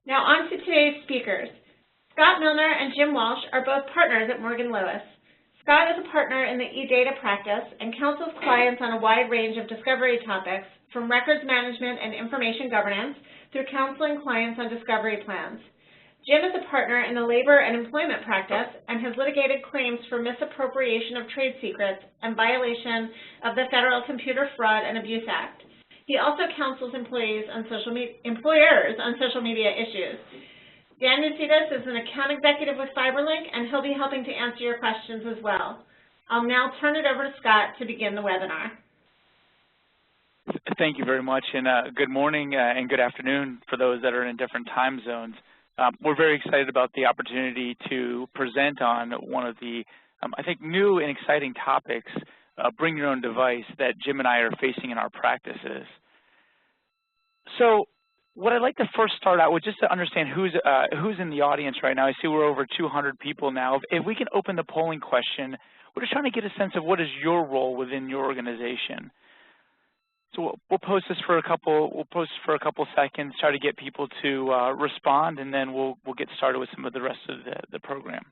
Now on to today's speakers. Scott Milner and Jim Walsh are both partners at Morgan Lewis. Scott is a partner in the eData practice and counsels clients on a wide range of discovery topics, from records management and information governance through counseling clients on discovery plans. Jim is a partner in the labor and employment practice and has litigated claims for misappropriation of trade secrets and violation of the Federal Computer Fraud and Abuse Act. He also counsels employers on social media issues. Dan Nucidas is an account executive with FiberLink, and he'll be helping to answer your questions as well. I'll now turn it over to Scott to begin the webinar. Thank you very much, and good morning and good afternoon for those that are in different time zones. We're very excited about the opportunity to present on one of the, I think, new and exciting topics, bring your own device, that Jim and I are facing in our practices. So what I'd like to first start out with, just to understand who's in the audience right now. I see we're over 200 people now. If we can open the polling question, we're just trying to get a sense of what is your role within your organization. So we'll post this for a couple. We'll post for a couple seconds, try to get people to respond, and then we'll get started with some of the rest of the program.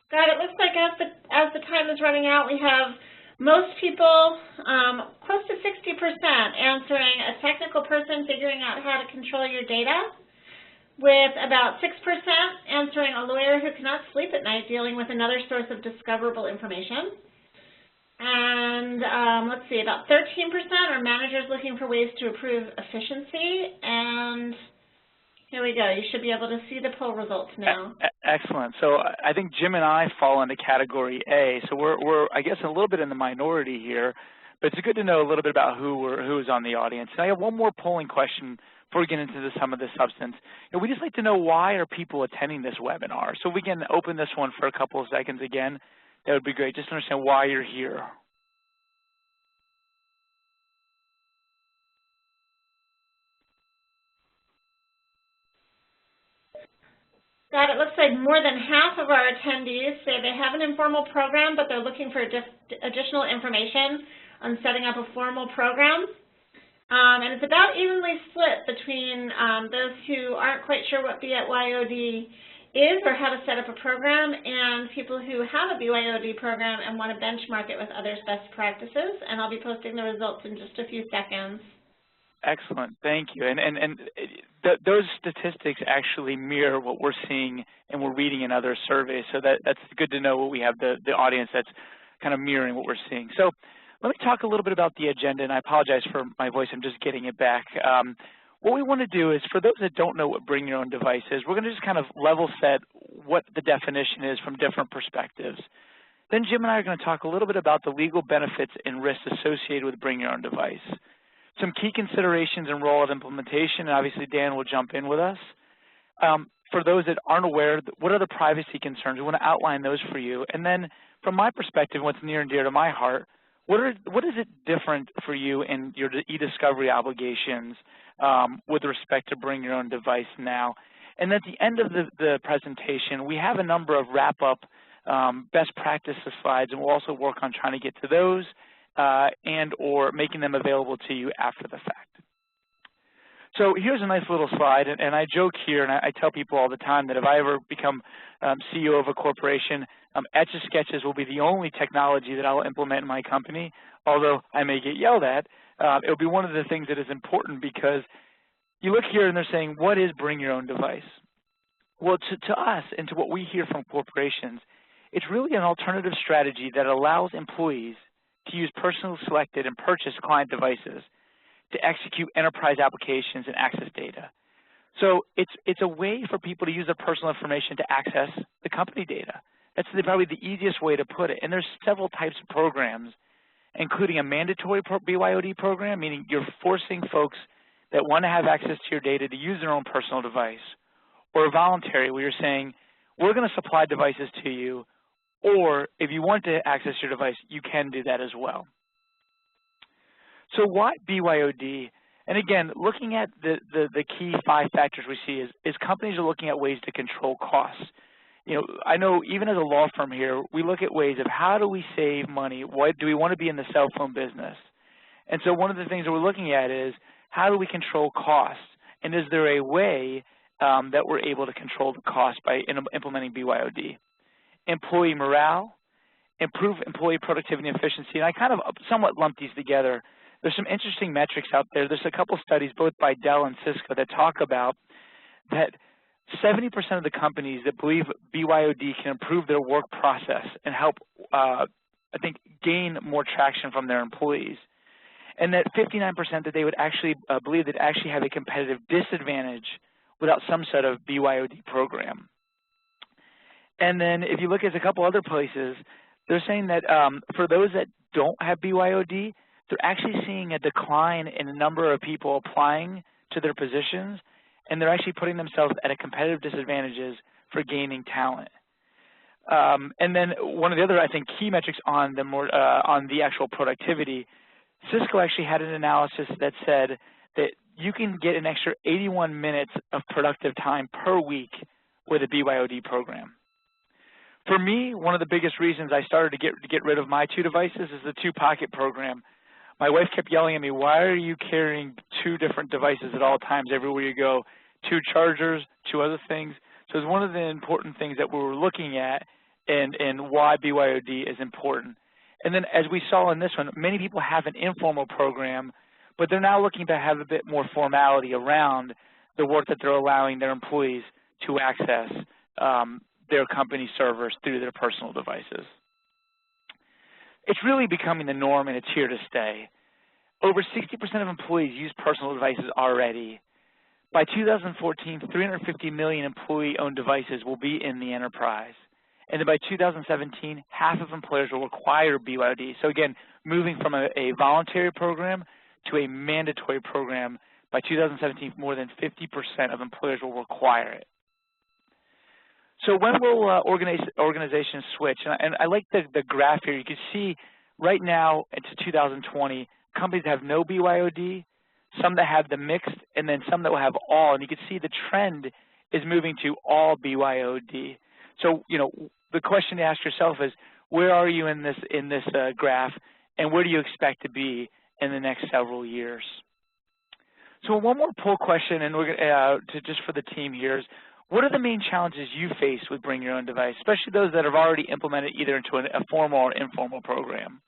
Scott, it looks like as the time is running out, we have most people, close to 60%, answering a technical person figuring out how to control your data, with about 6% answering a lawyer who cannot sleep at night dealing with another source of discoverable information. And let's see, about 13% are managers looking for ways to improve efficiency. And here we go. You should be able to see the poll results now. Excellent. So I think Jim and I fall into category A. So we're I guess, a little bit in the minority here, but it's good to know a little bit about who is on the audience. And I have one more polling question before we get into some of the substance. We just like to know, why are people attending this webinar? So we can open this one for a couple of seconds again. That would be great, just to understand why you're here. Scott, it looks like more than half of our attendees say they have an informal program, but they're looking for additional information on setting up a formal program. And it's about evenly split between those who aren't quite sure what BYOD is or how to set up a program, and people who have a BYOD program and want to benchmark it with others' best practices. And I'll be posting the results in just a few seconds. Excellent, thank you. And those statistics actually mirror what we're seeing and we're reading in other surveys, so that's good to know what we have the audience that's kind of mirroring what we're seeing. So let me talk a little bit about the agenda, and I apologize for my voice, I'm just getting it back. What we want to do is, for those that don't know what bring your own device is, we're going to just kind of level set what the definition is from different perspectives. Then Jim and I are going to talk a little bit about the legal benefits and risks associated with bring your own device. Some key considerations and rollout implementation, and obviously Dan will jump in with us. For those that aren't aware, what are the privacy concerns? We want to outline those for you. And then from my perspective, what's near and dear to my heart, what is it different for you in your e-discovery obligations with respect to bring your own device now? And at the end of the presentation, we have a number of wrap-up best practices slides, and we'll also work on trying to get to those and or making them available to you after the fact. So here's a nice little slide, and I joke here, and I tell people all the time that if I ever become CEO of a corporation, Etch-a-Sketches will be the only technology that I'll implement in my company, although I may get yelled at. It'll be one of the things that is important, because you look here and they're saying, what is bring your own device? Well, to us and to what we hear from corporations, it's really an alternative strategy that allows employees to use personally selected and purchased client devices to execute enterprise applications and access data. So it's a way for people to use their personal information to access the company data. That's probably the easiest way to put it. And there's several types of programs, including a mandatory BYOD program, meaning you're forcing folks that want to have access to your data to use their own personal device, or a voluntary where you're saying, we're going to supply devices to you, or if you want to access your device, you can do that as well. So why BYOD? And again, looking at the key 5 factors we see is companies are looking at ways to control costs. I know even as a law firm here, we look at ways of how do we save money? Why do we want to be in the cell phone business? And so one of the things that we're looking at is how do we control costs? And is there a way that we're able to control the cost by implementing BYOD? Employee morale, improve employee productivity and efficiency, and I kind of somewhat lump these together. There's some interesting metrics out there. There's a couple studies, both by Dell and Cisco, that talk about that 70% of the companies that believe BYOD can improve their work process and help, I think, gain more traction from their employees, and that 59% that they would actually believe that actually have a competitive disadvantage without some sort of BYOD program. And then if you look at a couple other places, they're saying that for those that don't have BYOD, they're actually seeing a decline in the number of people applying to their positions, and they're actually putting themselves at a competitive disadvantages for gaining talent. And then one of the other, I think, key metrics on the actual productivity, Cisco actually had an analysis that said that you can get an extra 81 minutes of productive time per week with a BYOD program. For me, one of the biggest reasons I started to get rid of my 2 devices is the 2-pocket program. My wife kept yelling at me, why are you carrying 2 different devices at all times everywhere you go? 2 chargers, 2 other things. So it's one of the important things that we were looking at and why BYOD is important. And then as we saw in this one, many people have an informal program, but they're now looking to have a bit more formality around the work that they're allowing their employees to access their company servers through their personal devices. It's really becoming the norm, and it's here to stay. Over 60% of employees use personal devices already. By 2014, 350 million employee-owned devices will be in the enterprise. And then by 2017, half of employers will require BYOD. So again, moving from a voluntary program to a mandatory program, by 2017, more than 50% of employers will require it. So when will organizations switch? And I like the graph here. You can see right now into 2020, companies that have no BYOD, some that have the mixed, and then some that will have all. And you can see the trend is moving to all BYOD. So, the question to ask yourself is, where are you in this graph, and where do you expect to be in the next several years? So one more poll question, and we're going just for the team here is, what are the main challenges you face with Bring Your Own Device, especially those that have already implemented either into a formal or informal program?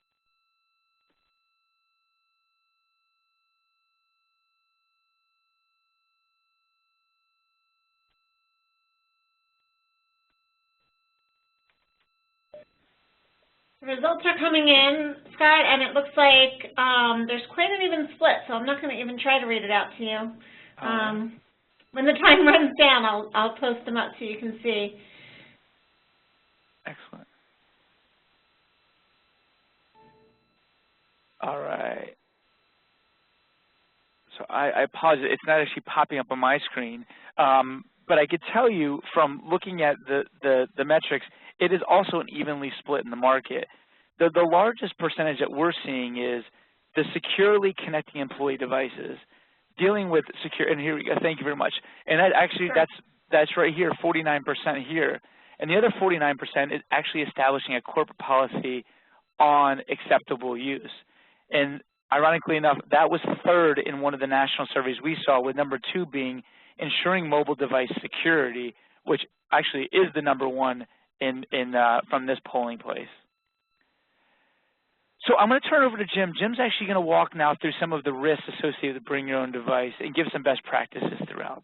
The results are coming in, Scott, and it looks like there's quite an even split, so I'm not going to even try to read it out to you. When the time runs down, I'll post them up so you can see. Excellent. All right. So I apologize. It's not actually popping up on my screen, but I could tell you from looking at the metrics, it is also an evenly split in the market. The largest percentage that we're seeing is the securely connecting employee devices, dealing with secure, and here we go, thank you very much. And that actually, sure. that's right here, 49% here. And the other 49% is actually establishing a corporate policy on acceptable use. And ironically enough, that was third in one of the national surveys we saw, with number 2 being ensuring mobile device security, which actually is the number 1 from this polling place. So I'm going to turn over to Jim. Jim's actually going to walk now through some of the risks associated with Bring Your Own Device and give some best practices throughout.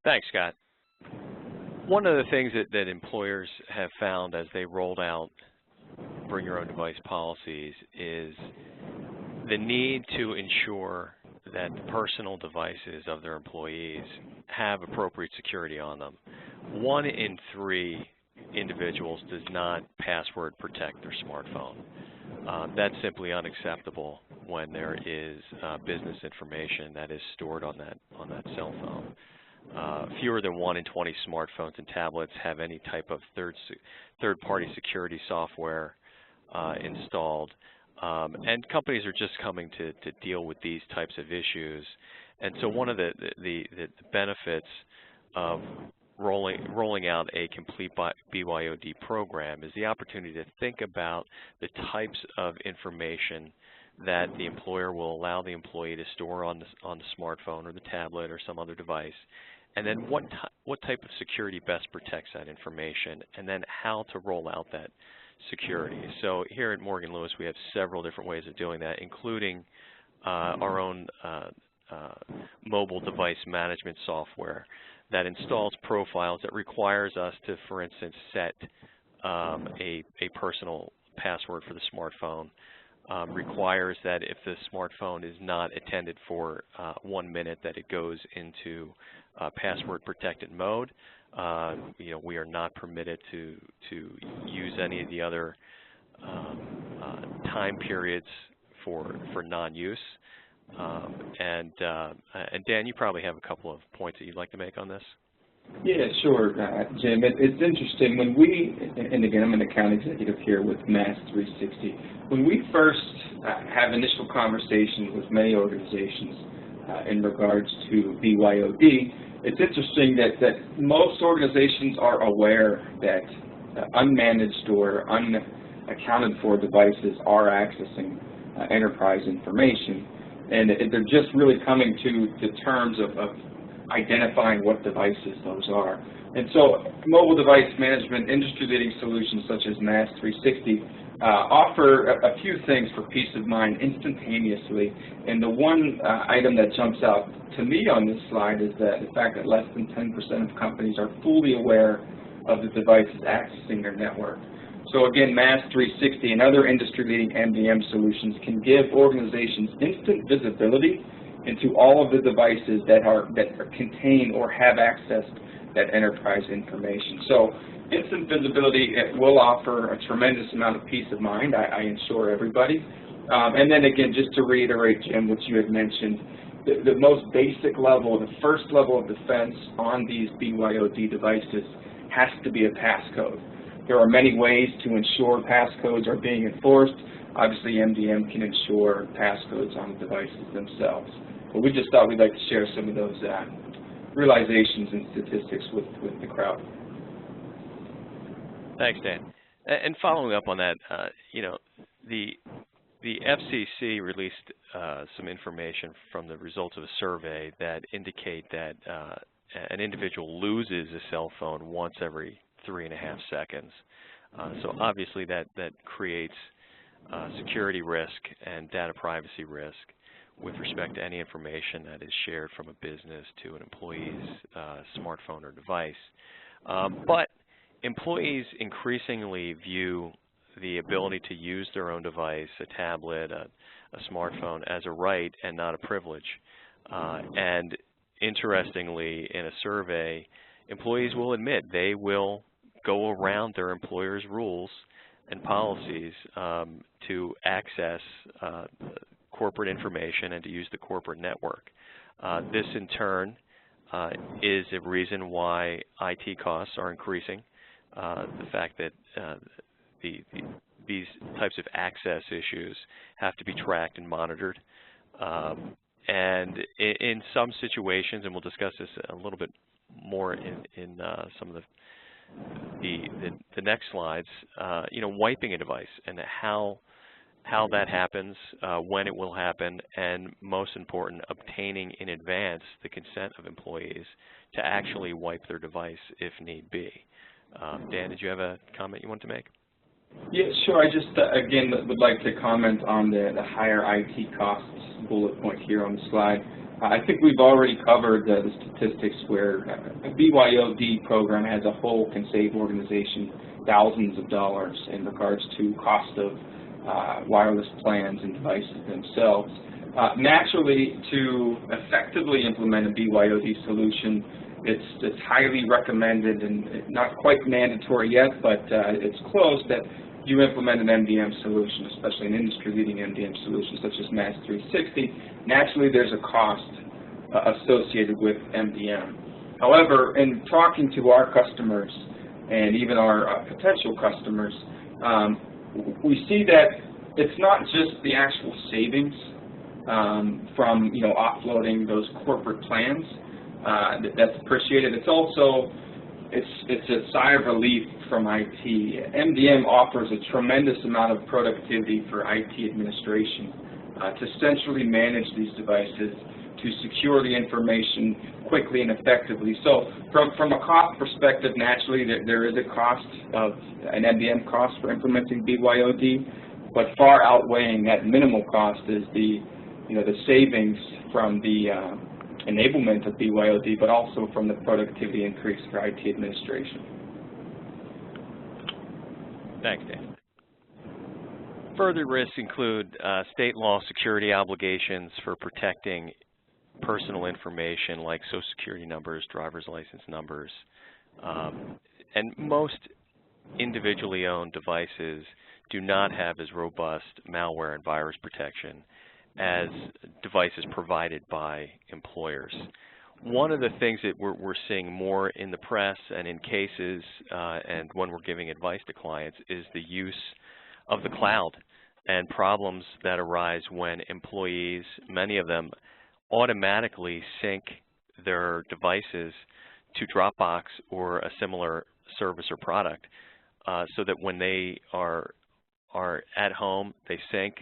Thanks, Scott. One of the things that employers have found as they rolled out Bring Your Own Device policies is the need to ensure that the personal devices of their employees have appropriate security on them. 1 in 3 individuals does not password protect their smartphone. That's simply unacceptable when there is business information that is stored on that cell phone. Fewer than 1 in 20 smartphones and tablets have any type of third-party security software installed. And companies are just coming to deal with these types of issues. And so one of the benefits of rolling out a complete BYOD program is the opportunity to think about the types of information that the employer will allow the employee to store on the smartphone or the tablet or some other device, and then what type of security best protects that information, and then how to roll out that security. So here at Morgan Lewis, we have several different ways of doing that, including our own mobile device management software that installs profiles that requires us to, for instance, set a personal password for the smartphone, requires that if the smartphone is not attended for 1 minute, that it goes into password protected mode. We are not permitted to use any of the other time periods for non-use. And Dan, you probably have a couple of points that you'd like to make on this. Yeah, sure, Jim. It's interesting when we, and again, I'm an account executive here with Mass 360. When we first have initial conversations with many organizations in regards to BYOD, it's interesting that most organizations are aware that unmanaged or unaccounted for devices are accessing enterprise information, and they're just really coming to terms of identifying what devices those are. And so mobile device management industry-leading solutions such as Mass 360 offer a few things for peace of mind instantaneously. And the one item that jumps out to me on this slide is that the fact that less than 10% of companies are fully aware of the devices accessing their network. So again, Mass 360 and other industry-leading MDM solutions can give organizations instant visibility into all of the devices that contain or have accessed that enterprise information. So instant visibility will offer a tremendous amount of peace of mind, I assure everybody. And then again, just to reiterate, Jim, what you had mentioned, the most basic level, the first level of defense on these BYOD devices has to be a passcode. There are many ways to ensure passcodes are being enforced. Obviously, MDM can ensure passcodes on the devices themselves. But we just thought we'd like to share some of those realizations and statistics with the crowd. Thanks, Dan. And following up on that, the FCC released some information from the results of a survey that indicate that an individual loses a cell phone once every 3.5 seconds. So obviously that creates security risk and data privacy risk with respect to any information that is shared from a business to an employee's smartphone or device. But employees increasingly view the ability to use their own device, a tablet, a smartphone, as a right and not a privilege. And interestingly, in a survey, employees will admit they will go around their employer's rules and policies to access corporate information and to use the corporate network. This in turn is a reason why IT costs are increasing. The fact that these types of access issues have to be tracked and monitored. And in some situations, and we'll discuss this a little bit more in some of the next slides, wiping a device and how that happens, when it will happen, and most important, obtaining in advance the consent of employees to actually wipe their device if need be. Dan, did you have a comment you want to make? Yeah, sure. I just, again, would like to comment on the higher IT costs bullet point here on the slide. I think we've already covered the statistics where a BYOD program as a whole can save organization thousands of dollars in regards to cost of wireless plans and devices themselves. Naturally, to effectively implement a BYOD solution, it's highly recommended and not quite mandatory yet, but it's close that you implement an MDM solution, especially an industry-leading MDM solution such as Mass 360. Naturally, there's a cost associated with MDM. However, in talking to our customers and even our potential customers, we see that it's not just the actual savings from offloading those corporate plans. That's appreciated. It's also it's a sigh of relief from IT. MDM offers a tremendous amount of productivity for IT administration to centrally manage these devices, to secure the information quickly and effectively. So from a cost perspective, naturally there is a cost of an MDM cost for implementing BYOD, but far outweighing that minimal cost is the savings from the enablement of BYOD, but also from the productivity increase for IT administration. Thanks, Dan. Further risks include state law security obligations for protecting personal information like Social Security numbers, driver's license numbers, and most individually owned devices do not have as robust malware and virus protection as devices provided by employers. One of the things that we're seeing more in the press and in cases and when we're giving advice to clients is the use of the cloud and problems that arise when employees, many of them, automatically sync their devices to Dropbox or a similar service or product so that when they are at home, they sync.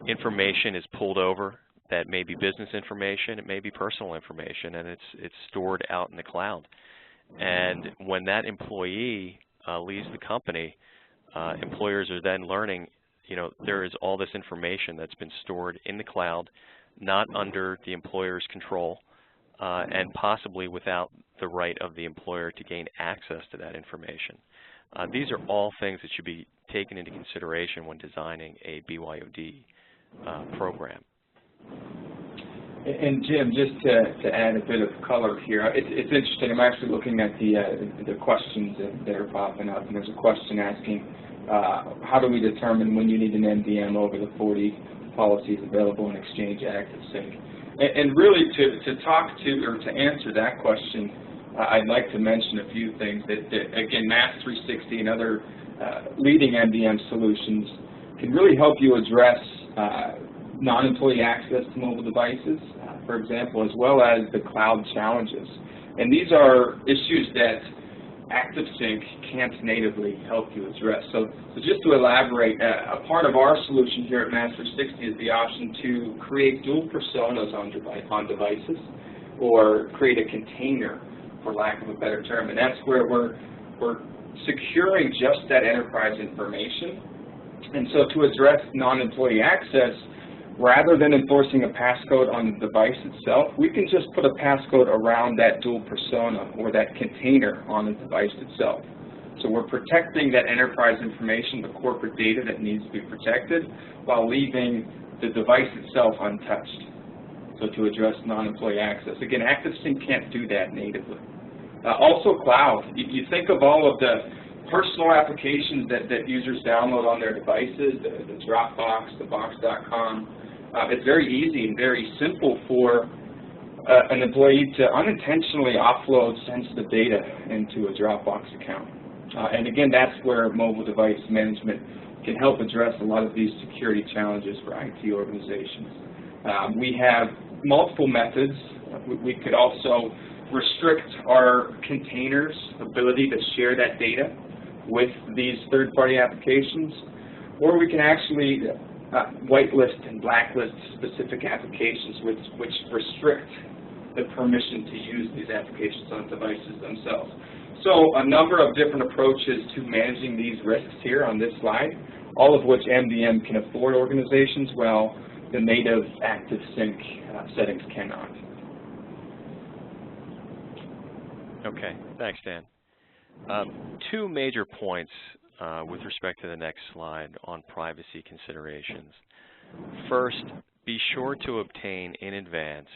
Information is pulled over. That may be business information, it may be personal information, and it's stored out in the cloud. And when that employee leaves the company, employers are then learning, there is all this information that's been stored in the cloud, not under the employer's control, and possibly without the right of the employer to gain access to that information. These are all things that should be taken into consideration when designing a BYOD program. And Jim, just to add a bit of color here, it's interesting. I'm actually looking at the questions that are popping up, and there's a question asking, how do we determine when you need an MDM over the 40 policies available in Exchange ActiveSync? And really, to talk to or to answer that question, I'd like to mention a few things that again, Mass 360 and other leading MDM solutions can really help you address non-employee access to mobile devices, for example, as well as the cloud challenges. And these are issues that ActiveSync can't natively help you address. So just to elaborate, a part of our solution here at Mass 360 is the option to create dual personas on devices, or create a container, for lack of a better term. And that's where we're securing just that enterprise information. And so to address non-employee access, rather than enforcing a passcode on the device itself, we can just put a passcode around that dual persona or that container on the device itself. So we're protecting that enterprise information, the corporate data that needs to be protected, while leaving the device itself untouched. So to address non-employee access. Again, ActiveSync can't do that natively. Also cloud. You think of all of the personal applications that users download on their devices, the Dropbox, the Box.com. It's very easy and very simple for an employee to unintentionally offload sensitive data into a Dropbox account. And again, that's where mobile device management can help address a lot of these security challenges for IT organizations. We have multiple methods. We could also restrict our containers' ability to share that data with these third-party applications, or we can actually whitelist and blacklist specific applications which restrict the permission to use these applications on devices themselves. So a number of different approaches to managing these risks here on this slide, all of which MDM can afford organizations, while the native ActiveSync settings cannot. Okay, thanks, Dan. Two major points with respect to the next slide on privacy considerations. First, be sure to obtain in advance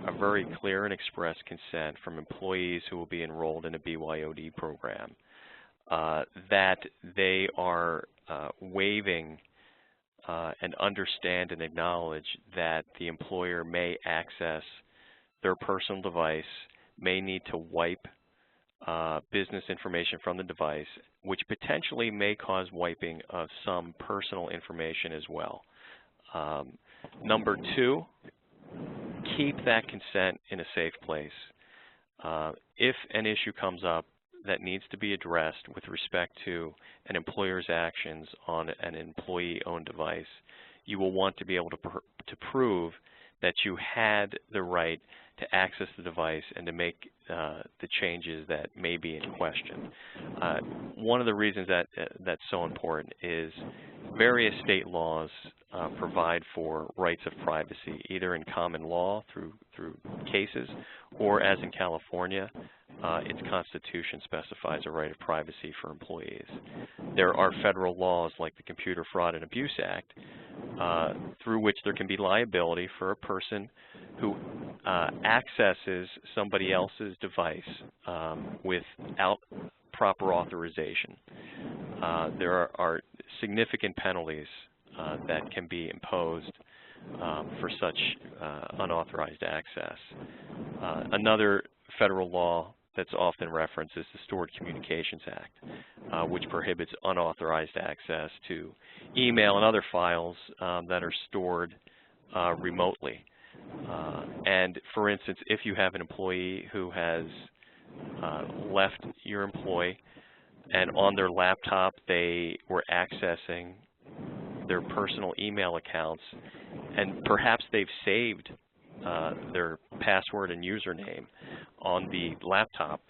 a very clear and express consent from employees who will be enrolled in a BYOD program that they are waiving and understand and acknowledge that the employer may access their personal device, may need to wipe business information from the device, which potentially may cause wiping of some personal information as well. Number two, keep that consent in a safe place. If an issue comes up that needs to be addressed with respect to an employer's actions on an employee-owned device, you will want to be able to prove that you had the right to access the device and to make the changes that may be in question. One of the reasons that that's so important is various state laws provide for rights of privacy, either in common law through cases, or as in California, its Constitution specifies a right of privacy for employees. There are federal laws like the Computer Fraud and Abuse Act, through which there can be liability for a person who accesses somebody else's device without proper authorization. There are significant penalties that can be imposed for such unauthorized access. Another federal law that's often referenced is the Stored Communications Act, which prohibits unauthorized access to email and other files that are stored remotely. And for instance, if you have an employee who has left your employee and on their laptop they were accessing their personal email accounts, and perhaps they've saved their password and username on the laptop,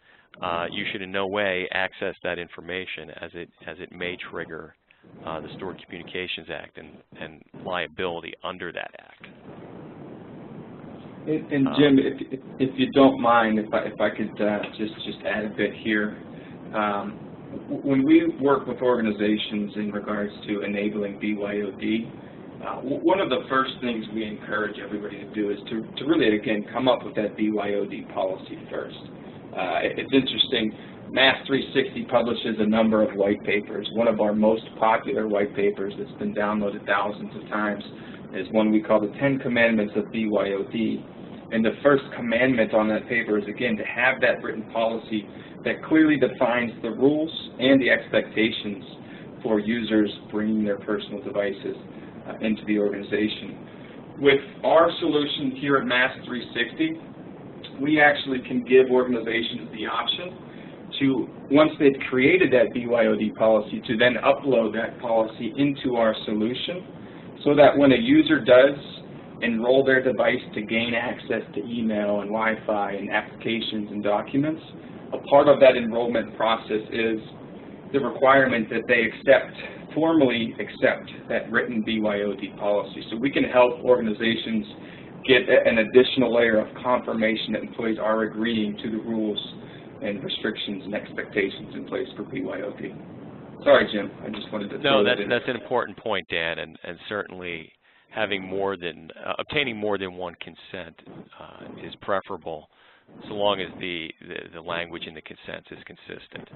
you should in no way access that information, as it may trigger the Stored Communications Act and liability under that act. And Jim, if you don't mind, if I could just add a bit here. When we work with organizations in regards to enabling BYOD, one of the first things we encourage everybody to do is to really, again, come up with that BYOD policy first. It's interesting, Mass 360 publishes a number of white papers. One of our most popular white papers that's been downloaded thousands of times is one we call the 10 Commandments of BYOD. And the first commandment on that paper is, again, to have that written policy that clearly defines the rules and the expectations for users bringing their personal devices into the organization. With our solution here at Mass 360, we actually can give organizations the option to, once they've created that BYOD policy, to then upload that policy into our solution so that when a user does enroll their device to gain access to email and Wi-Fi and applications and documents, a part of that enrollment process is the requirement that they formally accept that written BYOD policy. So we can help organizations get an additional layer of confirmation that employees are agreeing to the rules and restrictions and expectations in place for BYOD. Sorry, Jim, I just wanted to throw that in. No, that's an important point, Dan, and certainly having obtaining more than one consent is preferable, so long as the language in the consent is consistent.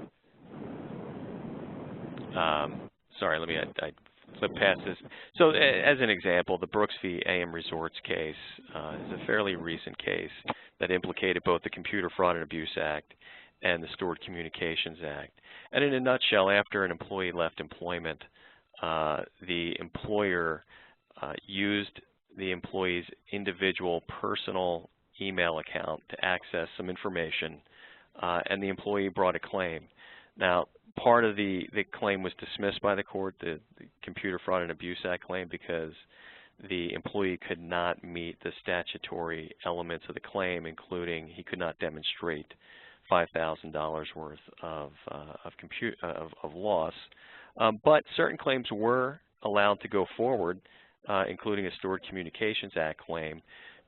Sorry, I flip past this. So as an example, the Brooks v. AM Resorts case is a fairly recent case that implicated both the Computer Fraud and Abuse Act and the Stored Communications Act. And in a nutshell, after an employee left employment, the employer used the employee's individual personal email account to access some information, and the employee brought a claim. Now, part of the claim was dismissed by the court, the Computer Fraud and Abuse Act claim, because the employee could not meet the statutory elements of the claim, including he could not demonstrate $5,000 worth of loss. But certain claims were allowed to go forward, including a Stored Communications Act claim,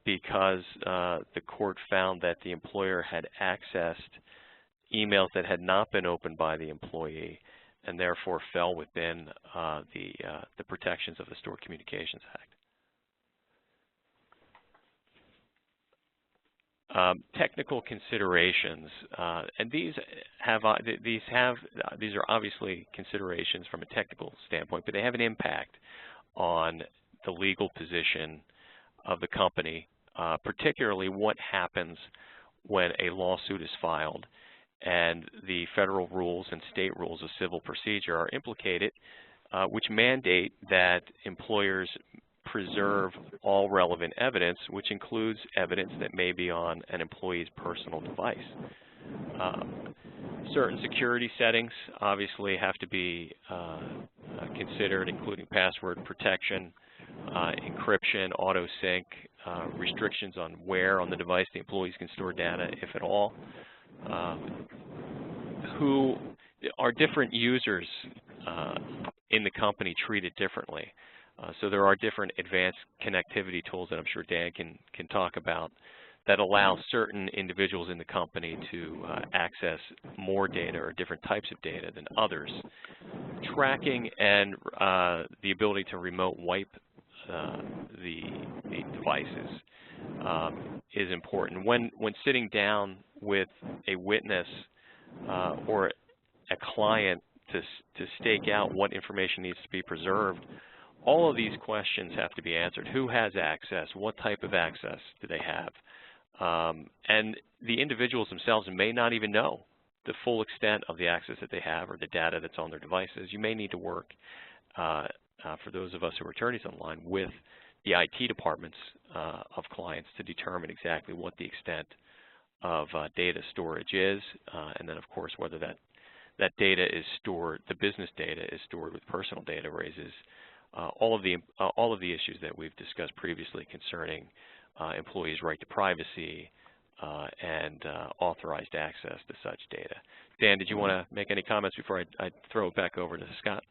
because the court found that the employer had accessed emails that had not been opened by the employee and therefore fell within the protections of the Stored Communications Act. Technical considerations, and these are obviously considerations from a technical standpoint, but they have an impact on the legal position of the company, particularly what happens when a lawsuit is filed and the federal rules and state rules of civil procedure are implicated, which mandate that employers preserve all relevant evidence, which includes evidence that may be on an employee's personal device. Certain security settings obviously have to be considered, including password protection, encryption, auto-sync, restrictions on where on the device the employees can store data, if at all. Who are different users in the company treated differently. So there are different advanced connectivity tools that I'm sure Dan can talk about that allow certain individuals in the company to access more data or different types of data than others. Tracking and the ability to remote wipe the devices is important. When sitting down with a witness or a client to stake out what information needs to be preserved, all of these questions have to be answered. Who has access? What type of access do they have? And the individuals themselves may not even know the full extent of the access that they have or the data that's on their devices. You may need to work, for those of us who are attorneys online, with the IT departments of clients to determine exactly what the extent of data storage is, and then, of course, whether that data is stored, the business data is stored with personal data, raises all of the issues that we've discussed previously concerning employees' right to privacy and authorized access to such data. Dan, did you want to make any comments before I throw it back over to Scott?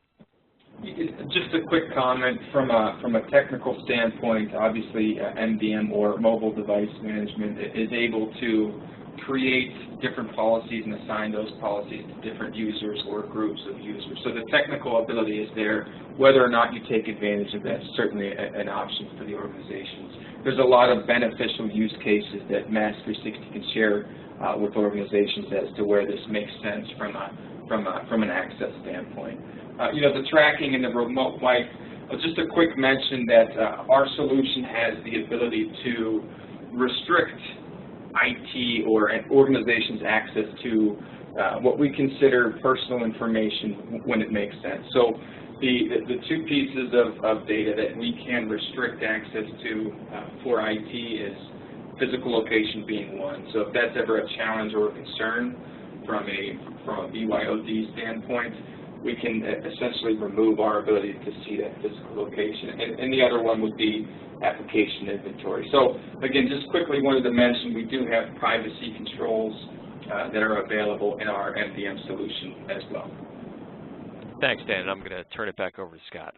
Just a quick comment from a technical standpoint. Obviously, MDM or mobile device management is able to create different policies and assign those policies to different users or groups of users. So the technical ability is there. Whether or not you take advantage of that is certainly an option for the organizations. There's a lot of beneficial use cases that Mass 360 can share with organizations as to where this makes sense from an access standpoint. The tracking and the remote wipe, just a quick mention that our solution has the ability to restrict IT or an organization's access to what we consider personal information when it makes sense. So the two pieces of data that we can restrict access to for IT is physical location being one. So if that's ever a challenge or a concern from a BYOD standpoint, we can essentially remove our ability to see that physical location. And the other one would be application inventory. So again, just quickly wanted to mention we do have privacy controls that are available in our MDM solution as well. Thanks, Dan. I'm going to turn it back over to Scott.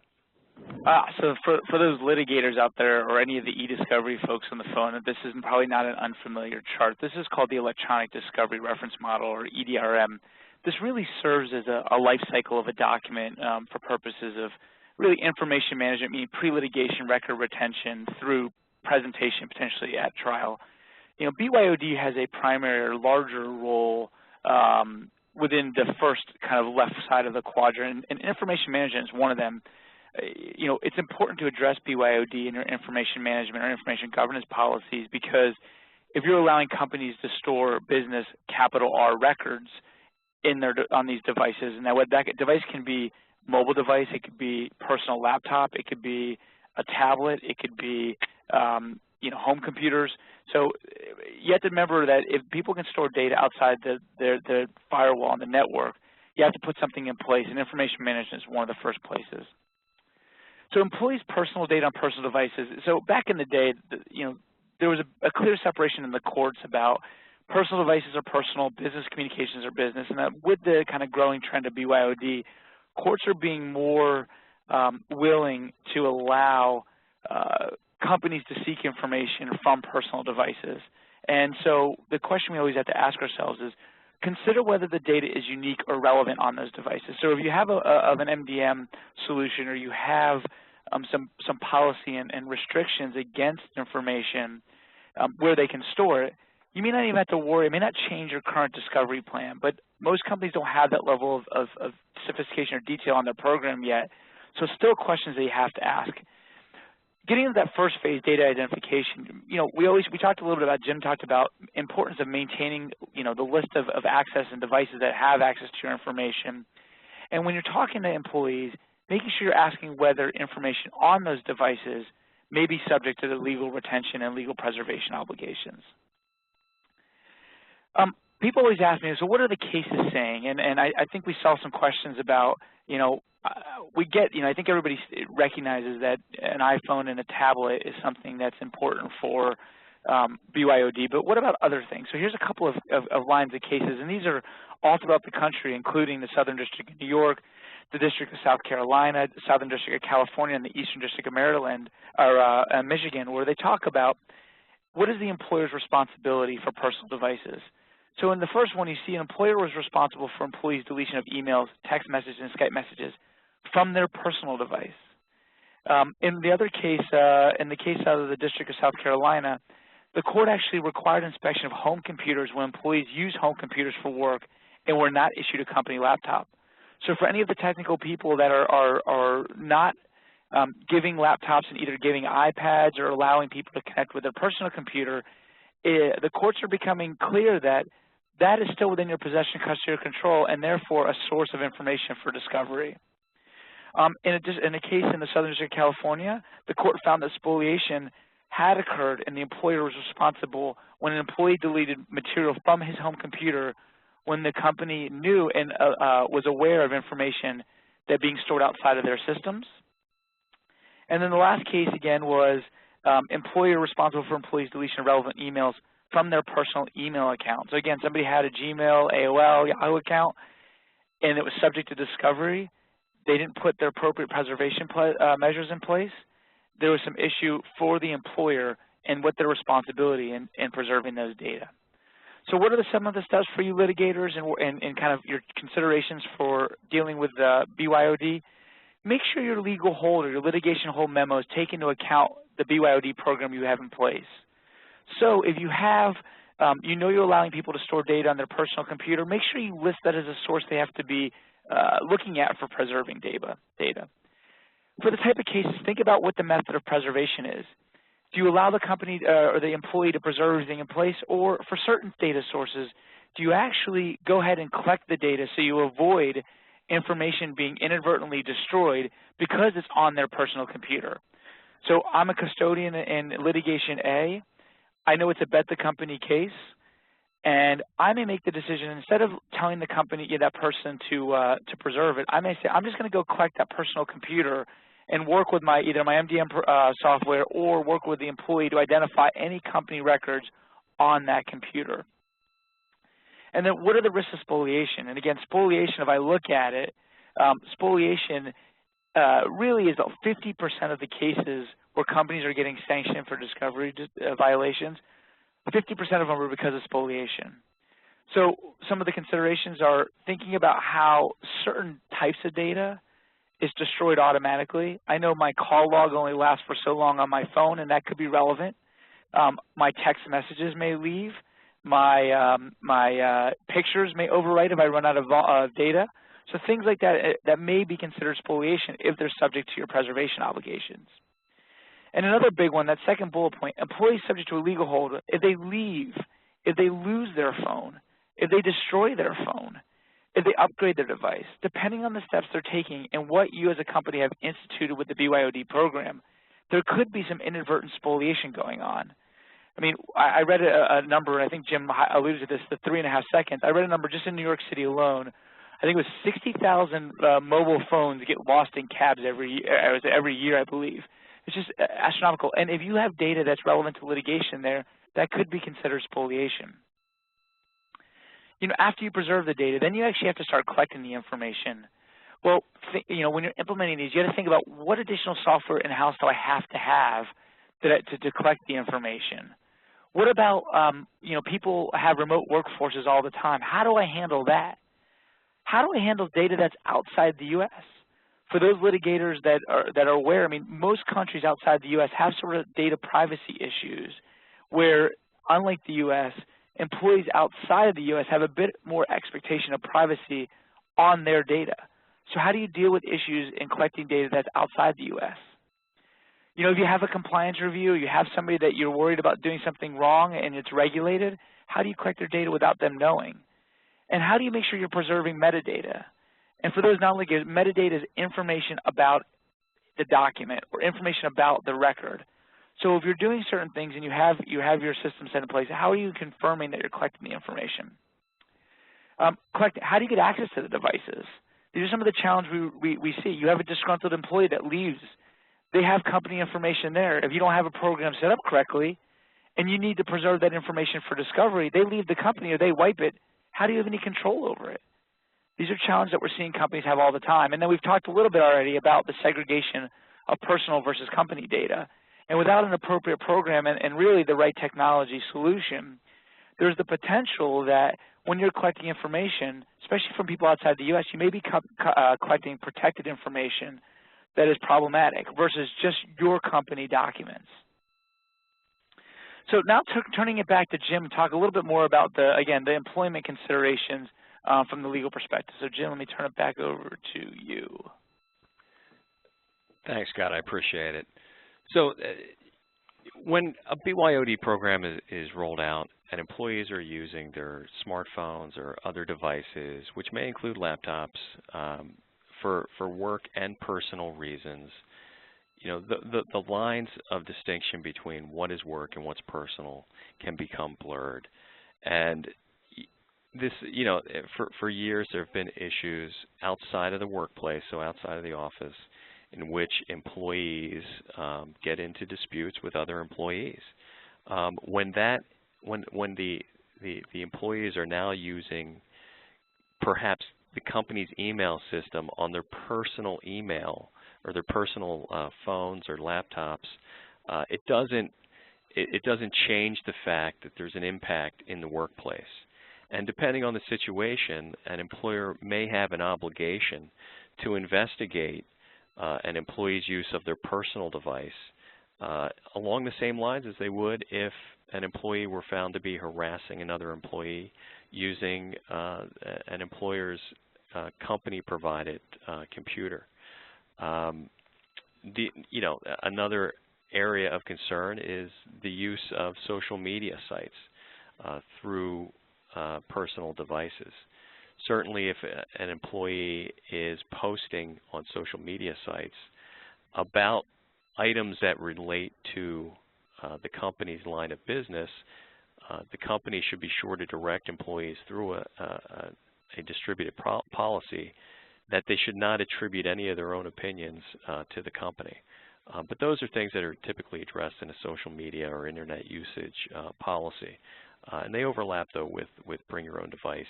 So for those litigators out there or any of the e-discovery folks on the phone, this is probably not an unfamiliar chart. This is called the Electronic Discovery Reference Model, or EDRM. This really serves as a life cycle of a document for purposes of really information management, meaning pre-litigation record retention through presentation potentially at trial. BYOD has a primary or larger role within the first kind of left side of the quadrant, and information management is one of them. It's important to address BYOD in your information management or information governance policies, because if you're allowing companies to store business capital R records on these devices, and that device can be mobile device, it could be personal laptop, it could be a tablet, it could be home computers. So you have to remember that if people can store data outside the firewall and the network, you have to put something in place, and information management is one of the first places. So employees' personal data on personal devices. So back in the day, there was a clear separation in the courts about personal devices are personal, business communications are business, and that with the kind of growing trend of BYOD, courts are being more willing to allow companies to seek information from personal devices. And so the question we always have to ask ourselves is, consider whether the data is unique or relevant on those devices. So if you have an MDM solution, or you have some policy and restrictions against information where they can store it, you may not even have to worry. It may not change your current discovery plan, but most companies don't have that level of sophistication or detail on their program yet. So still questions that you have to ask. Getting into that first phase, data identification, we talked a little bit about, Jim talked about importance of maintaining, the list of access and devices that have access to your information. And when you're talking to employees, making sure you're asking whether information on those devices may be subject to the legal retention and legal preservation obligations. People always ask me, so what are the cases saying? And I think we saw some questions about, we get, I think everybody recognizes that an iPhone and a tablet is something that's important for BYOD, but what about other things? So here's a couple of lines of cases, and these are all throughout the country, including the Southern District of New York, the District of South Carolina, the Southern District of California, and the Eastern District of Maryland, or Michigan, where they talk about what is the employer's responsibility for personal devices. So in the first one, you see an employer was responsible for employees' deletion of emails, text messages, and Skype messages from their personal device. In the other case, in the case out of the District of South Carolina, the court actually required inspection of home computers when employees use home computers for work and were not issued a company laptop. So for any of the technical people that are not giving laptops and either giving iPads or allowing people to connect with their personal computer, the courts are becoming clear that that is still within your possession, custody, or control, and therefore a source of information for discovery. In a case in the Southern District of California, the court found that spoliation had occurred and the employer was responsible when an employee deleted material from his home computer when the company knew and was aware of information that being stored outside of their systems. And then the last case, again, was employer responsible for employees' deletion of relevant emails from their personal email account. So again, somebody had a Gmail, AOL, Yahoo account, and it was subject to discovery. They didn't put their appropriate preservation measures in place. There was some issue for the employer and what their responsibility in preserving those data. So what are some of the steps for you litigators and kind of your considerations for dealing with BYOD? Make sure your legal hold or your litigation hold memos take into account the BYOD program you have in place. So if you have, you're allowing people to store data on their personal computer, make sure you list that as a source they have to be looking at for preserving data. For the type of cases, think about what the method of preservation is. Do you allow the company or the employee to preserve everything in place, or for certain data sources, do you actually go ahead and collect the data so you avoid information being inadvertently destroyed because it's on their personal computer? So I'm a custodian in litigation A. I know it's a bet the company case, and I may make the decision, instead of telling the company, that person to preserve it, I may say, I'm just going to go collect that personal computer and work with either my MDM software or work with the employee to identify any company records on that computer. And then what are the risks of spoliation? And again, spoliation, if I look at it, spoliation really is about 50% of the cases where companies are getting sanctioned for discovery violations. 50% of them are because of spoliation. So some of the considerations are thinking about how certain types of data is destroyed automatically. I know my call log only lasts for so long on my phone, and that could be relevant. My text messages may leave. My pictures may overwrite if I run out of data. So things like that that may be considered spoliation if they're subject to your preservation obligations. And another big one, that second bullet point, employees subject to a legal hold, if they leave, if they lose their phone, if they destroy their phone, if they upgrade their device, depending on the steps they're taking and what you as a company have instituted with the BYOD program, there could be some inadvertent spoliation going on. I mean, I read a number, and I think Jim alluded to this, the 3.5 seconds. I read a number just in New York City alone. I think it was 60,000 mobile phones get lost in cabs every year, I believe. It's just astronomical. And if you have data that's relevant to litigation there, that could be considered spoliation. After you preserve the data, then you actually have to start collecting the information. Well, when you're implementing these, you have to think about what additional software in-house do I have to collect the information. What about, people have remote workforces all the time. How do I handle that? How do I handle data that's outside the U.S.? For those litigators that are aware, I mean, most countries outside the U.S. have sort of data privacy issues where, unlike the U.S., employees outside of the U.S. have a bit more expectation of privacy on their data. So how do you deal with issues in collecting data that's outside the U.S.? If you have a compliance review, you have somebody that you're worried about doing something wrong and it's regulated, how do you collect their data without them knowing? And how do you make sure you're preserving metadata? And for those non-litigators, metadata is information about the document or information about the record. So if you're doing certain things and you have your system set in place, how are you confirming that you're collecting the information? How do you get access to the devices? These are some of the challenges we see. You have a disgruntled employee that leaves. They have company information there. If you don't have a program set up correctly and you need to preserve that information for discovery, they leave the company or they wipe it. How do you have any control over it? These are challenges that we're seeing companies have all the time. And then we've talked a little bit already about the segregation of personal versus company data. And without an appropriate program and really the right technology solution, there's the potential that when you're collecting information, especially from people outside the U.S., you may be collecting protected information that is problematic versus just your company documents. So now turning it back to Jim, talk a little bit more about, again, the employment considerations from the legal perspective. So Jim, let me turn it back over to you. Thanks, Scott. I appreciate it. So when a BYOD program is rolled out and employees are using their smartphones or other devices, which may include laptops, for work and personal reasons, you know, the lines of distinction between what is work and what's personal can become blurred. And this, you know, for years there have been issues outside of the workplace, so outside of the office, in which employees get into disputes with other employees. When the employees are now using perhaps the company's email system on their personal email or their personal phones or laptops, it doesn't change the fact that there's an impact in the workplace. And depending on the situation, an employer may have an obligation to investigate an employee's use of their personal device along the same lines as they would if an employee were found to be harassing another employee using an employer's company-provided computer. You know, another area of concern is the use of social media sites through personal devices. Certainly if an employee is posting on social media sites about items that relate to the company's line of business, the company should be sure to direct employees through a distributed policy that they should not attribute any of their own opinions to the company. But those are things that are typically addressed in a social media or internet usage policy. And they overlap, though, with bring your own device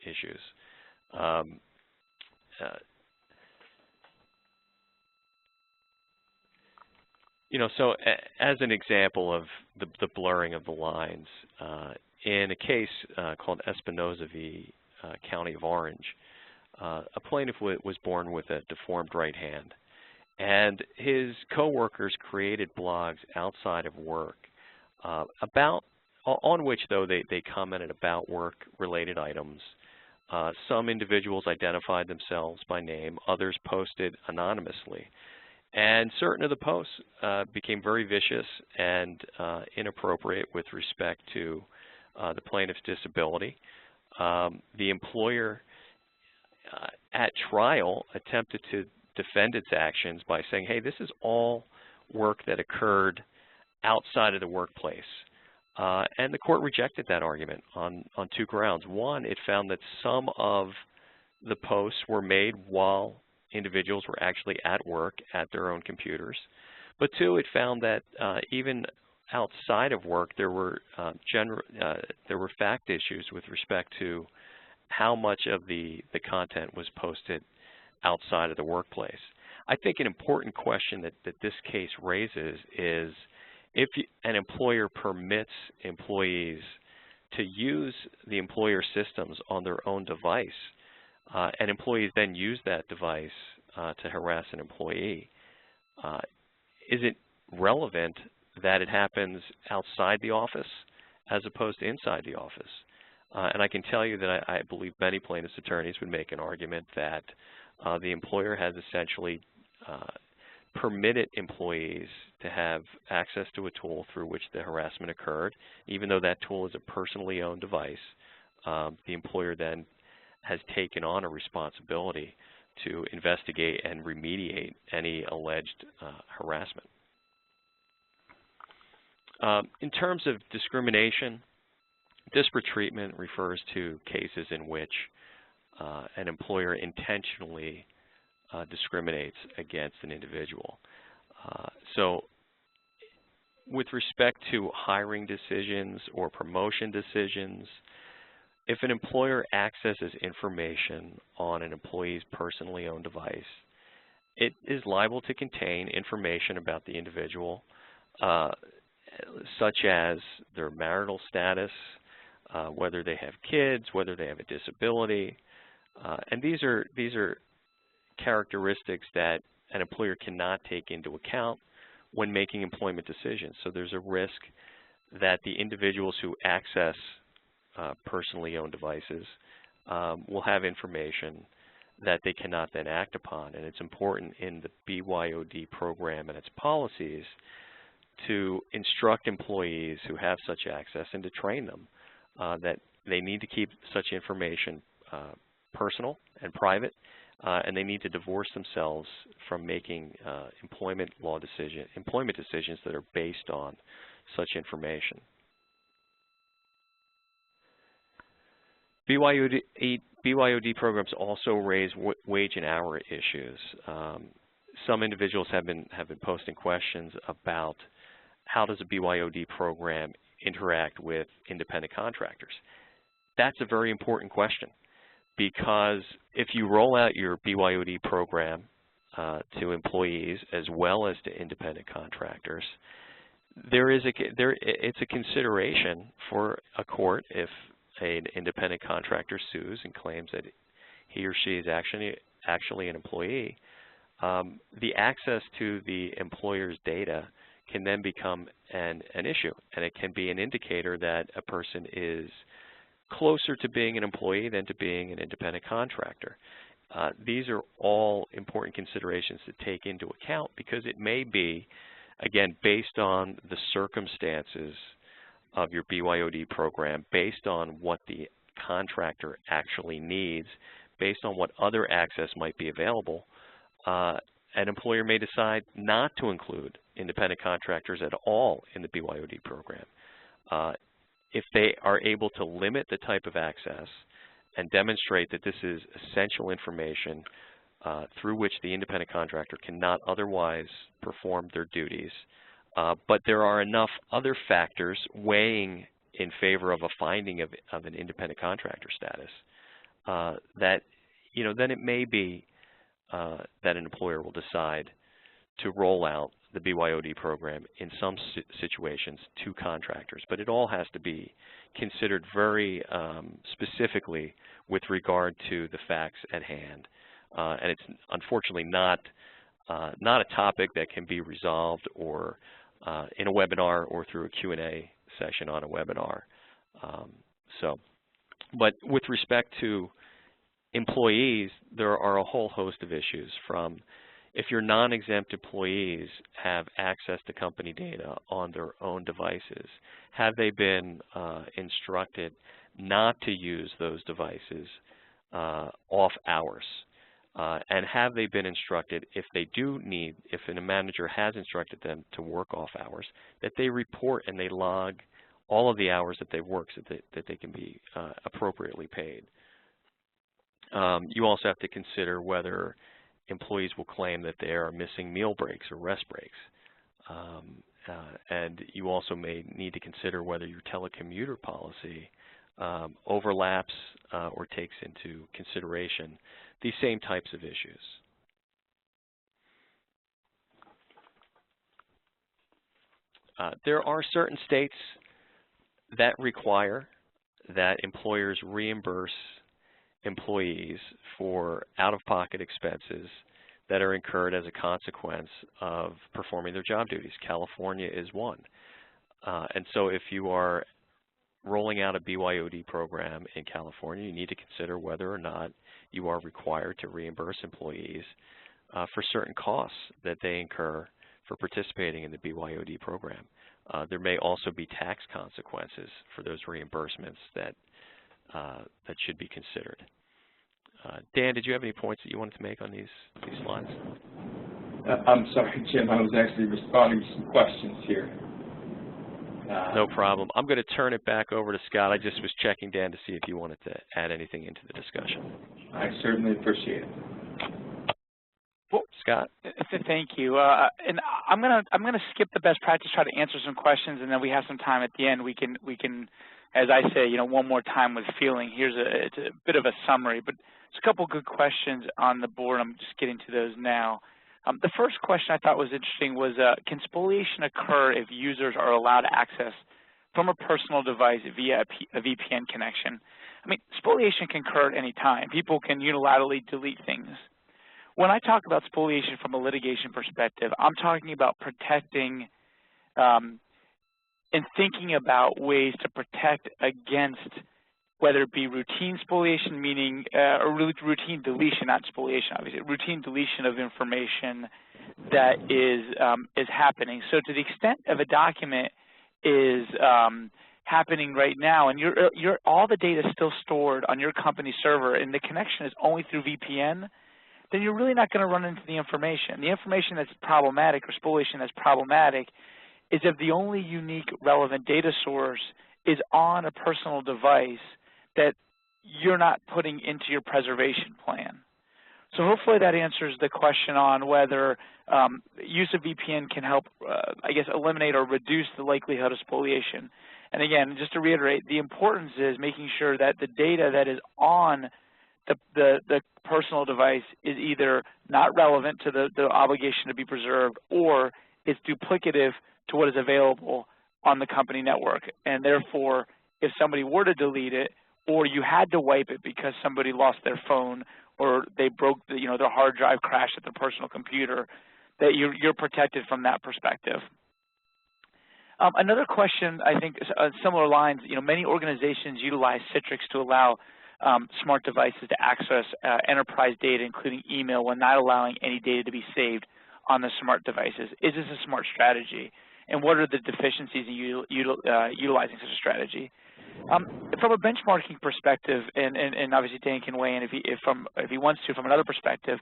issues. You know, so as an example of the blurring of the lines, in a case called Espinoza v. County of Orange, a plaintiff was born with a deformed right hand, and his coworkers created blogs outside of work on which, though, they commented about work-related items. Some individuals identified themselves by name, others posted anonymously. And certain of the posts became very vicious and inappropriate with respect to the plaintiff's disability. The employer at trial attempted to defend its actions by saying, hey, this is all work that occurred outside of the workplace. And the court rejected that argument on two grounds. One, it found that some of the posts were made while individuals were actually at work at their own computers. But two, it found that even outside of work, there were fact issues with respect to how much of the content was posted outside of the workplace. I think an important question that this case raises is if an employer permits employees to use the employer systems on their own device, and employees then use that device to harass an employee, is it relevant that it happens outside the office as opposed to inside the office? And I can tell you that I believe many plaintiffs' attorneys would make an argument that the employer has essentially permitted employees to have access to a tool through which the harassment occurred. Even though that tool is a personally owned device, the employer then has taken on a responsibility to investigate and remediate any alleged harassment. In terms of discrimination, disparate treatment refers to cases in which an employer intentionally discriminates against an individual. So with respect to hiring decisions or promotion decisions, if an employer accesses information on an employee's personally owned device, it is liable to contain information about the individual, such as their marital status, whether they have kids, whether they have a disability, and these are characteristics that an employer cannot take into account when making employment decisions. So there's a risk that the individuals who access personally owned devices will have information that they cannot then act upon. And it's important in the BYOD program and its policies to instruct employees who have such access and to train them that they need to keep such information personal and private, and they need to divorce themselves from making employment decisions that are based on such information. BYOD programs also raise wage and hour issues. Some individuals have been posting questions about how does a BYOD program interact with independent contractors. That's a very important question, because if you roll out your BYOD program to employees as well as to independent contractors, it's a consideration for a court if an independent contractor sues and claims that he or she is actually an employee. The access to the employer's data can then become an issue, and it can be an indicator that a person is closer to being an employee than to being an independent contractor. These are all important considerations to take into account, because it may be, again, based on the circumstances of your BYOD program, based on what the contractor actually needs, based on what other access might be available, an employer may decide not to include independent contractors at all in the BYOD program. If they are able to limit the type of access and demonstrate that this is essential information through which the independent contractor cannot otherwise perform their duties, but there are enough other factors weighing in favor of a finding of an independent contractor status, that then it may be that an employer will decide to roll out the BYOD program in some situations to contractors. But it all has to be considered very specifically with regard to the facts at hand. And it's unfortunately not a topic that can be resolved or in a webinar or through a Q&A session on a webinar. But with respect to employees, there are a whole host of issues, from if your non-exempt employees have access to company data on their own devices, have they been instructed not to use those devices off hours? And have they been instructed, if a manager has instructed them to work off hours, that they report and they log all of the hours that they work so that they can be appropriately paid. You also have to consider whether employees will claim that they are missing meal breaks or rest breaks. And you also may need to consider whether your telecommuter policy overlaps or takes into consideration these same types of issues. There are certain states that require that employers reimburse employees for out-of-pocket expenses that are incurred as a consequence of performing their job duties. California is one. And so if you are rolling out a BYOD program in California, you need to consider whether or not you are required to reimburse employees for certain costs that they incur for participating in the BYOD program. There may also be tax consequences for those reimbursements that should be considered. Dan, did you have any points that you wanted to make on these slides? I'm sorry, Jim. I was actually responding to some questions here. No problem. I'm going to turn it back over to Scott. I just was checking Dan to see if you wanted to add anything into the discussion. I certainly appreciate it. Well, Scott? Thank you. And I'm gonna skip the best practice, try to answer some questions, and then we have some time at the end. We can, as I say, one more time with feeling. It's a bit of a summary, but there's a couple good questions on the board. I'm just getting to those now. The first question I thought was interesting was, can spoliation occur if users are allowed access from a personal device via a VPN connection? I mean, spoliation can occur at any time. People can unilaterally delete things. When I talk about spoliation from a litigation perspective, I'm talking about protecting and thinking about ways to protect against whether it be routine spoliation, meaning or routine deletion, not spoliation, obviously, routine deletion of information that is happening. So to the extent of a document is happening right now, and all the data is still stored on your company server, and the connection is only through VPN, then you're really not going to run into the information. The information that's problematic or spoliation that's problematic is if the only unique relevant data source is on a personal device that you're not putting into your preservation plan. So hopefully that answers the question on whether use of VPN can help, I guess, eliminate or reduce the likelihood of spoliation. And again, just to reiterate, the importance is making sure that the data that is on the personal device is either not relevant to the obligation to be preserved, or it's duplicative to what is available on the company network. And therefore, if somebody were to delete it, or you had to wipe it because somebody lost their phone or they broke their hard drive crashed at their personal computer, that you're protected from that perspective. Another question, I think, similar lines, many organizations utilize Citrix to allow smart devices to access enterprise data, including email, when not allowing any data to be saved on the smart devices. Is this a smart strategy? And what are the deficiencies in utilizing such a strategy? From a benchmarking perspective, and obviously Dan can weigh in if he wants to from another perspective,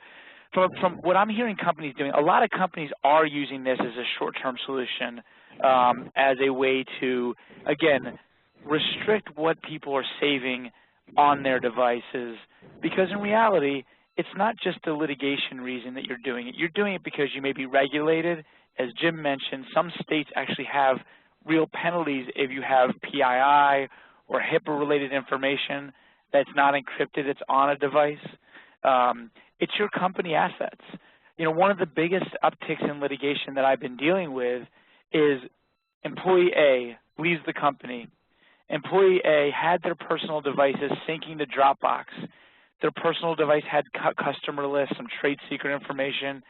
from what I'm hearing companies doing, a lot of companies are using this as a short-term solution as a way to, again, restrict what people are saving on their devices, because in reality, it's not just a litigation reason that you're doing it. You're doing it because you may be regulated. As Jim mentioned, some states actually have real penalties if you have PII or HIPAA-related information that's not encrypted, it's on a device. It's your company assets. One of the biggest upticks in litigation that I've been dealing with is employee A leaves the company. Employee A had their personal devices syncing to Dropbox. Their personal device had customer lists, some trade secret information.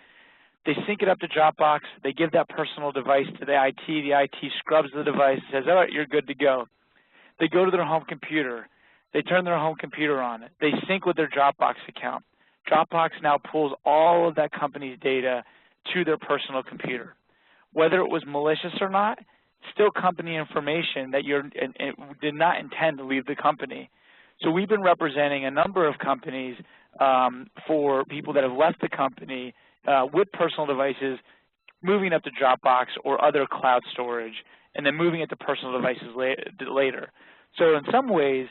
They sync it up to Dropbox. They give that personal device to the IT. The IT scrubs the device, says, all right, you're good to go. They go to their home computer. They turn their home computer on. They sync with their Dropbox account. Dropbox now pulls all of that company's data to their personal computer. Whether it was malicious or not, still company information that you did not intend to leave the company. So we've been representing a number of companies for people that have left the company with personal devices, moving up to Dropbox or other cloud storage, and then moving it to personal devices later. So in some ways,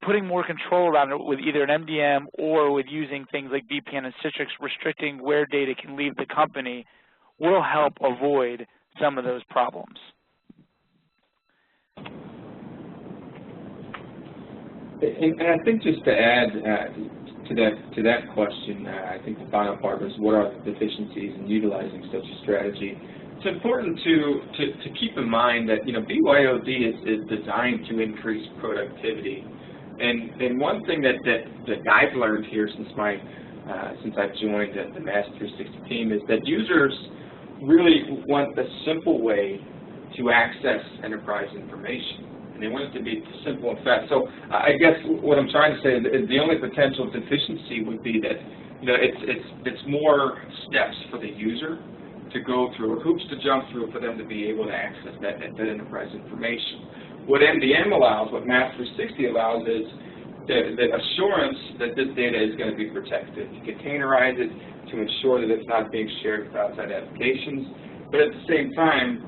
putting more control around it with either an MDM or with using things like VPN and Citrix, restricting where data can leave the company, will help avoid some of those problems. And I think just to add to that question, I think the final part was what are the deficiencies in utilizing such a strategy. It's important to keep in mind that BYOD is designed to increase productivity, and one thing that I've learned here since I've joined the Mass 360 team is that users really want a simple way to access enterprise information. They want it to be simple and fast. So I guess what I'm trying to say is the only potential deficiency would be that it's more steps for the user to go through, or hoops to jump through for them to be able to access that enterprise information. What MDM allows, what Mass 360 allows, is the assurance that this data is going to be protected. You containerize it to ensure that it's not being shared with outside applications, but at the same time,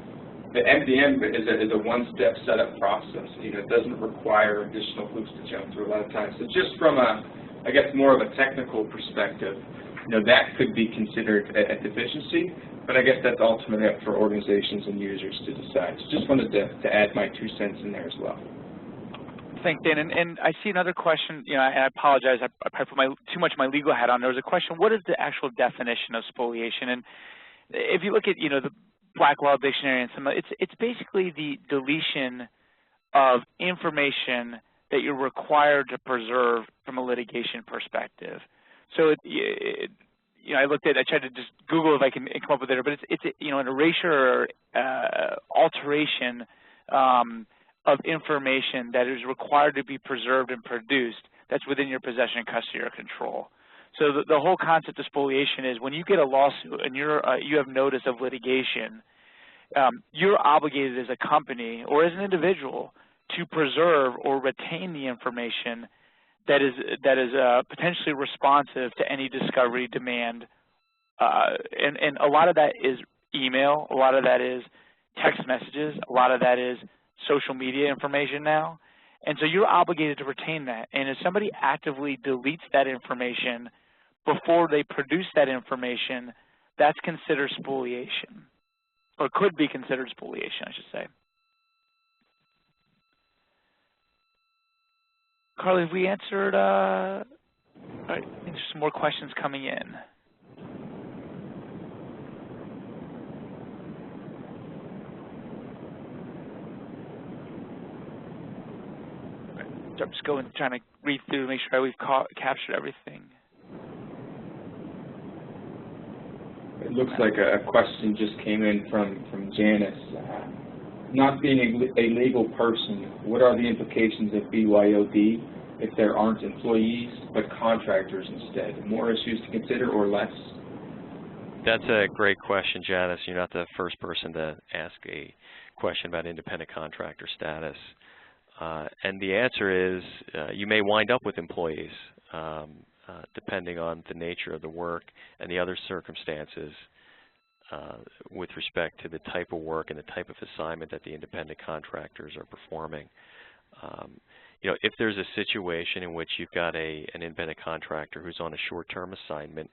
the MDM is a one-step setup process. It doesn't require additional hoops to jump through a lot of times. So just from I guess more of a technical perspective, that could be considered a deficiency, but I guess that's ultimately up for organizations and users to decide. So just wanted to add my 2 cents in there as well. Thanks, Dan. And I see another question. And I apologize. I probably put too much of my legal hat on. There was a question: what is the actual definition of spoliation? And if you look at the Black Law Dictionary and some, it's basically the deletion of information that you're required to preserve from a litigation perspective. So I tried to just Google if I can come up with it, but it's an erasure or alteration of information that is required to be preserved and produced that's within your possession, custody, or control. So the whole concept of spoliation is when you get a lawsuit and you have notice of litigation, you're obligated as a company or as an individual to preserve or retain the information that is potentially responsive to any discovery demand. And a lot of that is email, a lot of that is text messages, a lot of that is social media information now. And so you're obligated to retain that. And if somebody actively deletes that information before they produce that information, that's considered spoliation, or could be considered spoliation, I should say. Carly, have we answered, all right, I think there's some more questions coming in. I'm just trying to read through, make sure we've captured everything. It looks like a question just came in from Janice. Not being a legal person, what are the implications of BYOD if there aren't employees but contractors instead? More issues to consider or less? That's a great question, Janice. You're not the first person to ask a question about independent contractor status. And the answer is you may wind up with employees depending on the nature of the work and the other circumstances with respect to the type of work and the type of assignment that the independent contractors are performing. If there's a situation in which you've got an independent contractor who's on a short-term assignment,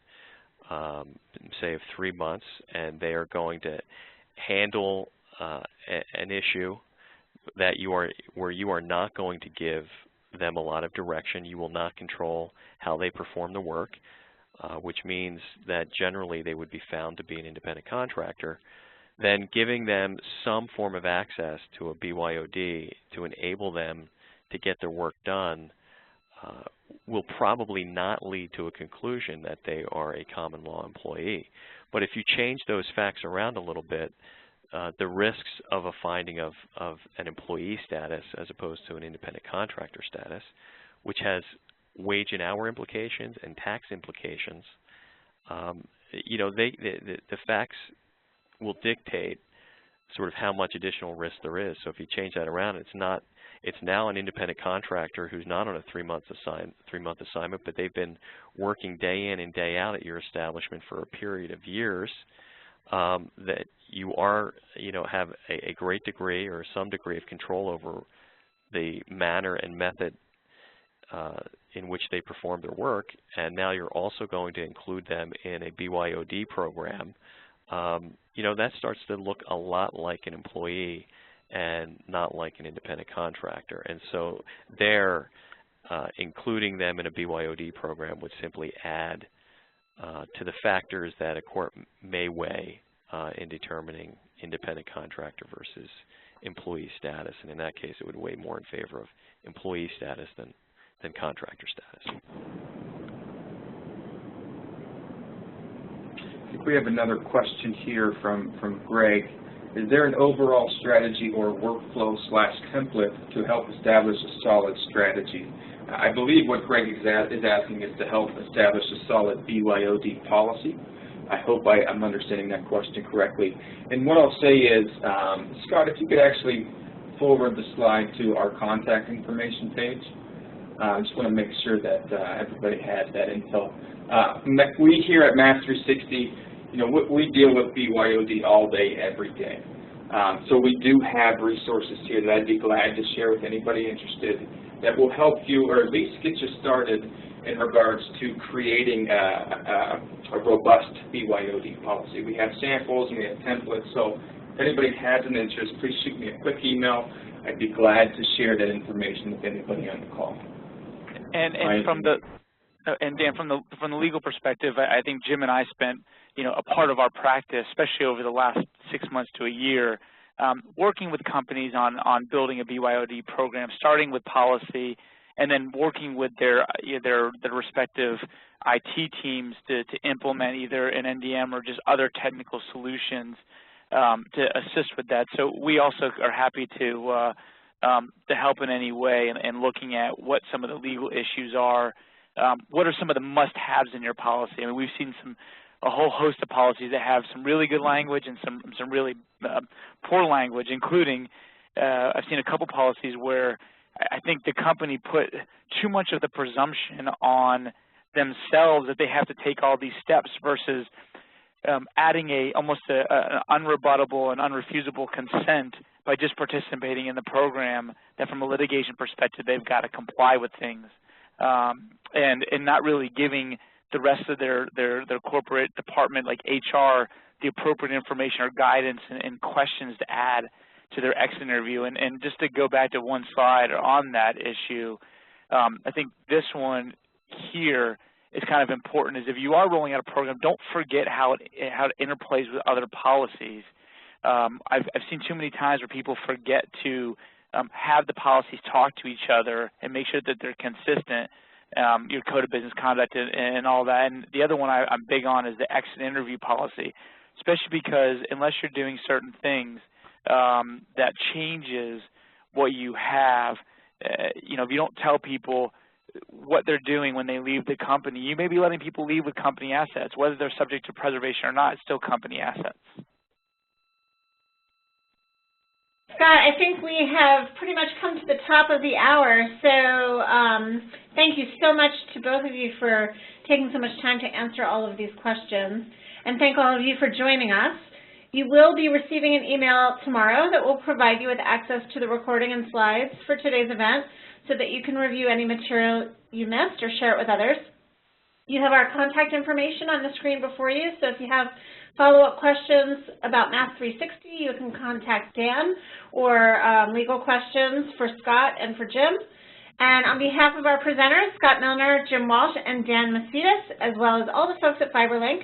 say of 3 months, and they are going to handle an issue where you are not going to give them a lot of direction. You will not control how they perform the work, which means that generally they would be found to be an independent contractor. Then giving them some form of access to a BYOD to enable them to get their work done will probably not lead to a conclusion that they are a common law employee. But if you change those facts around a little bit, the risks of a finding of an employee status as opposed to an independent contractor status, which has wage and hour implications and tax implications, the facts will dictate sort of how much additional risk there is. So if you change that around, it's now an independent contractor who's not on a 3-month assignment, but they've been working day in and day out at your establishment for a period of years. That you have a great degree or some degree of control over the manner and method in which they perform their work, and now you're also going to include them in a BYOD program. That starts to look a lot like an employee and not like an independent contractor. And so including them in a BYOD program would simply add to the factors that a court may weigh in determining independent contractor versus employee status. And in that case, it would weigh more in favor of employee status than contractor status. I think we have another question here from Greg. Is there an overall strategy or workflow/template to help establish a solid strategy? I believe what Greg is asking is to help establish a solid BYOD policy. I hope I'm understanding that question correctly. And what I'll say is, Scott, if you could actually forward the slide to our contact information page. I just want to make sure that everybody has that info. We here at Mass 360, we deal with BYOD all day, every day. So we do have resources here that I'd be glad to share with anybody interested that will help you, or at least get you started in regards to creating a robust BYOD policy. We have samples and we have templates, so if anybody has an interest, please shoot me a quick email. I'd be glad to share that information with anybody on the call. And from the and Dan, from the legal perspective, I think Jim and I spent a part of our practice, especially over the last 6 months to a year, working with companies on building a BYOD program, starting with policy, and then working with their respective IT teams to implement either an NDM or just other technical solutions to assist with that. So we also are happy to help in any way and looking at what some of the legal issues are. What are some of the must-haves in your policy? I mean, we've seen a whole host of policies that have some really good language and some really poor language, including I've seen a couple policies where I think the company put too much of the presumption on themselves that they have to take all these steps versus adding almost an unrebuttable and unrefusable consent by just participating in the program, that from a litigation perspective they've got to comply with things, and not really giving the rest of their corporate department like HR the appropriate information or guidance and questions to add to their exit interview. And just to go back to one slide on that issue, I think this one here is kind of important, is if you are rolling out a program, don't forget how it interplays with other policies. I've seen too many times where people forget to have the policies talk to each other and make sure that they're consistent, your code of business conduct and all that. And the other one I'm big on is the exit interview policy, especially because unless you're doing certain things that changes what you have, if you don't tell people what they're doing when they leave the company, you may be letting people leave with company assets. Whether they're subject to preservation or not, it's still company assets. Scott, I think we have pretty much come to the top of the hour, so thank you so much to both of you for taking so much time to answer all of these questions, and thank all of you for joining us. You will be receiving an email tomorrow that will provide you with access to the recording and slides for today's event so that you can review any material you missed or share it with others. You have our contact information on the screen before you, so if you have follow-up questions about Math 360, you can contact Dan, or legal questions for Scott and for Jim. And on behalf of our presenters, Scott Milner, Jim Walsh, and Dan Macedas, as well as all the folks at FiberLink,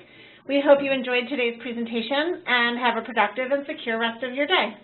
we hope you enjoyed today's presentation and have a productive and secure rest of your day.